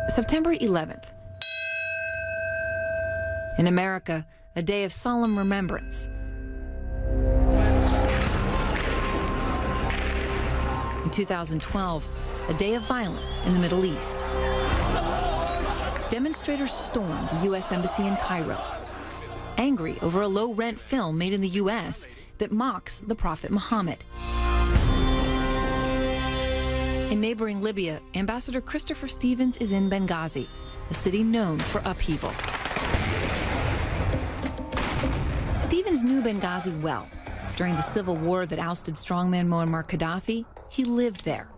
September 11th. In America, a day of solemn remembrance. In 2012, a day of violence in the Middle East. Demonstrators stormed the U.S. Embassy in Cairo, angry over a low-rent film made in the U.S. that mocks the Prophet Muhammad. In neighboring Libya, Ambassador Christopher Stevens is in Benghazi, a city known for upheaval. Stevens knew Benghazi well. During the civil war that ousted strongman Muammar Gaddafi, he lived there.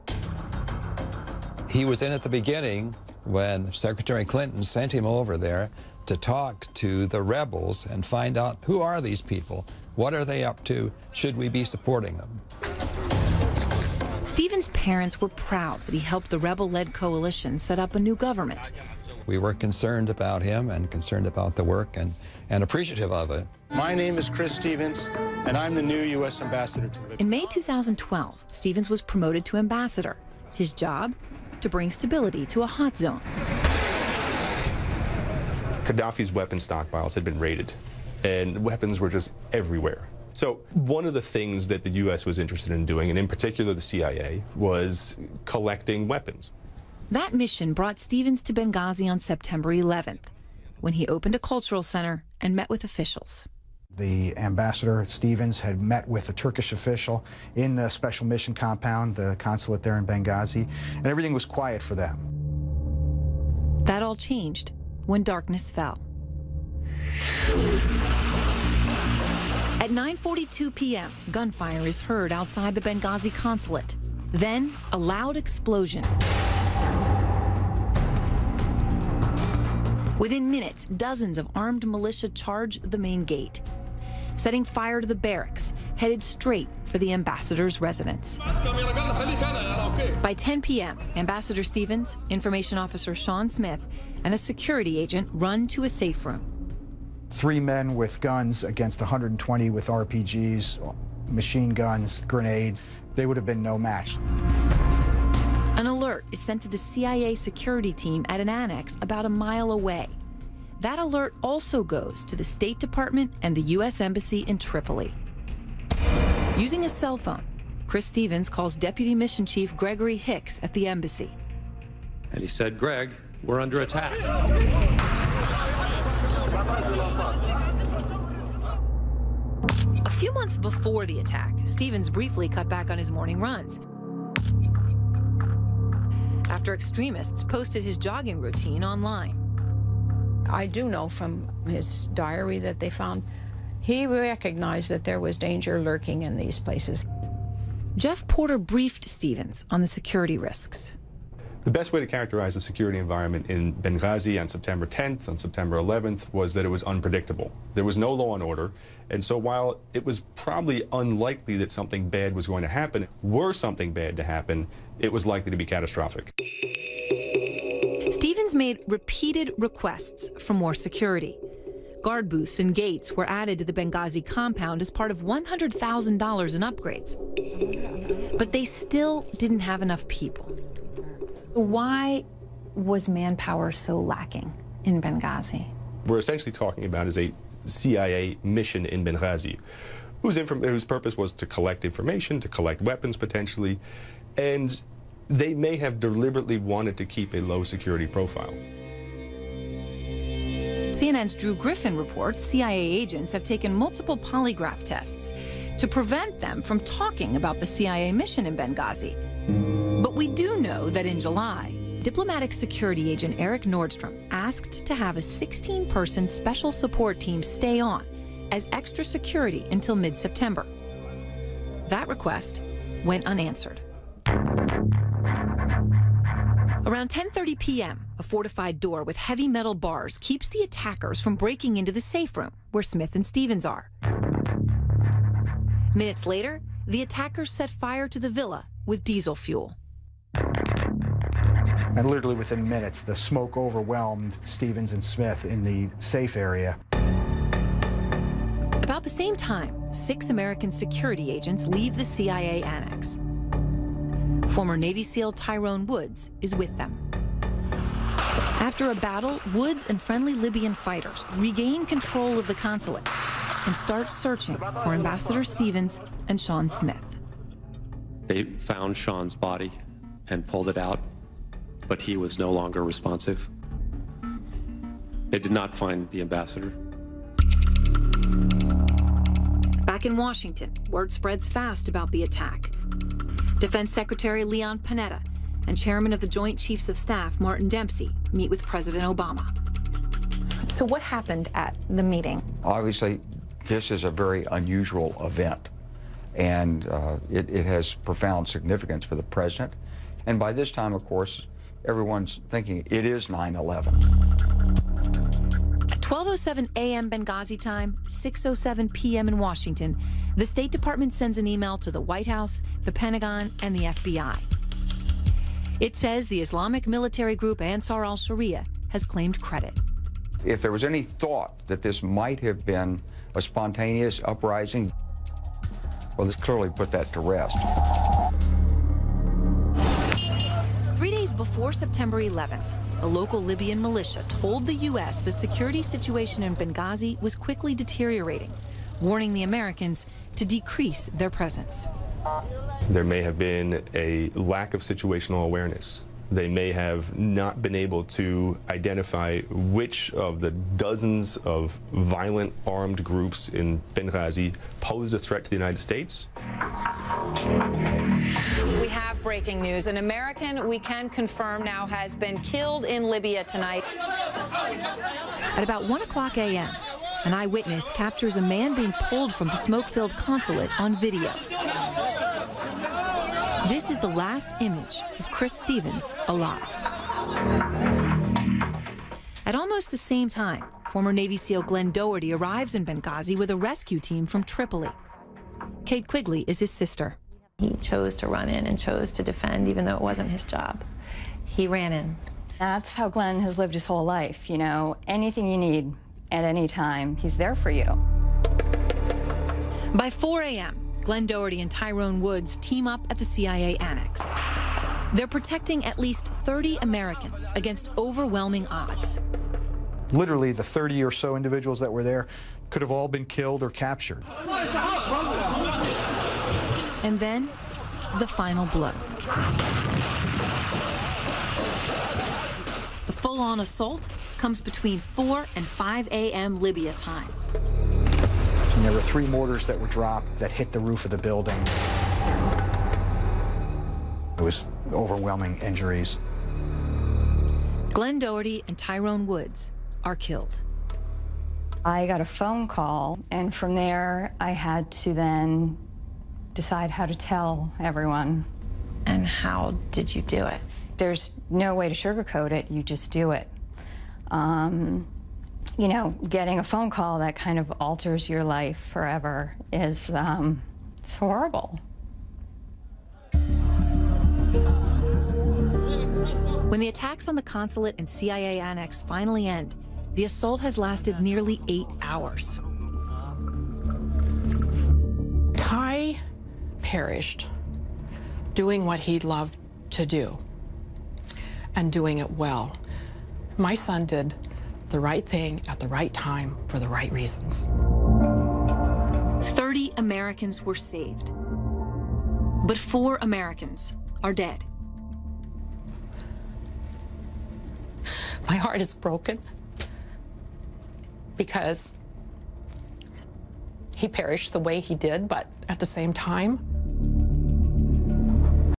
He was in at the beginning when Secretary Clinton sent him over there to talk to the rebels and find out who are these people, what are they up to, should we be supporting them? Stevens' parents were proud that he helped the rebel-led coalition set up a new government. We were concerned about him and concerned about the work and appreciative of it. My name is Chris Stevens, and I'm the new U.S. ambassador to Libya. In May 2012, Stevens was promoted to ambassador. His job? To bring stability to a hot zone. Gaddafi's weapon stockpiles had been raided, and weapons were just everywhere. So one of the things that the U.S. was interested in doing, and in particular the CIA, was collecting weapons. That mission brought Stevens to Benghazi on September 11th, when he opened a cultural center and met with officials. The ambassador, Stevens, had met with a Turkish official in the special mission compound, the consulate there in Benghazi, and everything was quiet for them. That all changed when darkness fell. At 9:42 p.m., gunfire is heard outside the Benghazi consulate. Then, a loud explosion. Within minutes, dozens of armed militia charged the main gate, setting fire to the barracks, headed straight for the ambassador's residence. By 10 p.m., Ambassador Stevens, Information Officer Sean Smith, and a security agent run to a safe room. 3 men with guns against 120 with RPGs, machine guns, grenades. They would have been no match. An alert is sent to the CIA security team at an annex about a mile away. That alert also goes to the State Department and the U.S. Embassy in Tripoli. Using a cell phone, Chris Stevens calls Deputy Mission Chief Gregory Hicks at the embassy. And he said, "Greg, we're under attack." A few months before the attack, Stevens briefly cut back on his morning runs after extremists posted his jogging routine online. I do know from his diary that they found he recognized that there was danger lurking in these places. Jeff Porter briefed Stevens on the security risks. The best way to characterize the security environment in Benghazi on September 10th, on September 11th, was that it was unpredictable. There was no law and order, and so while it was probably unlikely that something bad was going to happen, were something bad to happen, it was likely to be catastrophic. Stevens made repeated requests for more security. Guard booths and gates were added to the Benghazi compound as part of $100,000 in upgrades. But they still didn't have enough people. Why was manpower so lacking in Benghazi? We're essentially talking about is a CIA mission in Benghazi, whose purpose was to collect information, to collect weapons potentially, and they may have deliberately wanted to keep a low security profile. CNN's Drew Griffin reports CIA agents have taken multiple polygraph tests to prevent them from talking about the CIA mission in Benghazi. But we do know that in July, diplomatic security agent Eric Nordstrom asked to have a 16-person special support team stay on as extra security until mid-September. That request went unanswered. Around 10:30 p.m., a fortified door with heavy metal bars keeps the attackers from breaking into the safe room where Smith and Stevens are. Minutes later, the attackers set fire to the villa with diesel fuel. And literally within minutes, the smoke overwhelmed Stevens and Smith in the safe area. About the same time, 6 American security agents leave the CIA annex. Former Navy SEAL Tyrone Woods is with them. After a battle, Woods and friendly Libyan fighters regain control of the consulate and start searching for Ambassador Stevens and Sean Smith. They found Sean's body and pulled it out, but he was no longer responsive. They did not find the ambassador. Back in Washington, word spreads fast about the attack. Defense Secretary Leon Panetta and Chairman of the Joint Chiefs of Staff, Martin Dempsey, meet with President Obama. So what happened at the meeting? Obviously, this is a very unusual event, and it has profound significance for the president. And by this time, of course, everyone's thinking it is 9/11. At 12:07 a.m. Benghazi time, 6:07 p.m. in Washington, the State Department sends an email to the White House, the Pentagon, and the FBI. It says the Islamic military group Ansar al-Sharia has claimed credit. If there was any thought that this might have been a spontaneous uprising, well, this clearly put that to rest. 3 days before September 11th, a local Libyan militia told the U.S. the security situation in Benghazi was quickly deteriorating, warning the Americans to decrease their presence. There may have been a lack of situational awareness. They may have not been able to identify which of the dozens of violent armed groups in Benghazi posed a threat to the United States. We have breaking news. An American, we can confirm now, has been killed in Libya tonight. At about 1 o'clock a.m., an eyewitness captures a man being pulled from the smoke-filled consulate on video. This is the last image of Chris Stevens alive. At almost the same time, former Navy SEAL Glenn Doherty arrives in Benghazi with a rescue team from Tripoli. Kate Quigley is his sister. He chose to run in and chose to defend, even though it wasn't his job. He ran in. That's how Glenn has lived his whole life. You know, anything you need at any time, he's there for you. By 4 a.m., Glenn Doherty and Tyrone Woods team up at the CIA annex. They're protecting at least 30 Americans against overwhelming odds. Literally, the 30 or so individuals that were there could have all been killed or captured. And then, the final blow. The full-on assault comes between 4 and 5 a.m. Libya time. And there were 3 mortars that were dropped that hit the roof of the building. It was overwhelming injuries. Glenn Doherty and Tyrone Woods are killed. I got a phone call, and from there, I had to then decide how to tell everyone. And how did you do it? There's no way to sugarcoat it. You just do it. You know, getting a phone call that kind of alters your life forever is, it's horrible. When the attacks on the consulate and CIA annex finally end, the assault has lasted nearly 8 hours. Ty perished doing what he loved to do and doing it well. My son did the right thing at the right time for the right reasons. 30 Americans were saved, but 4 Americans are dead. My heart is broken because he perished the way he did, but at the same time,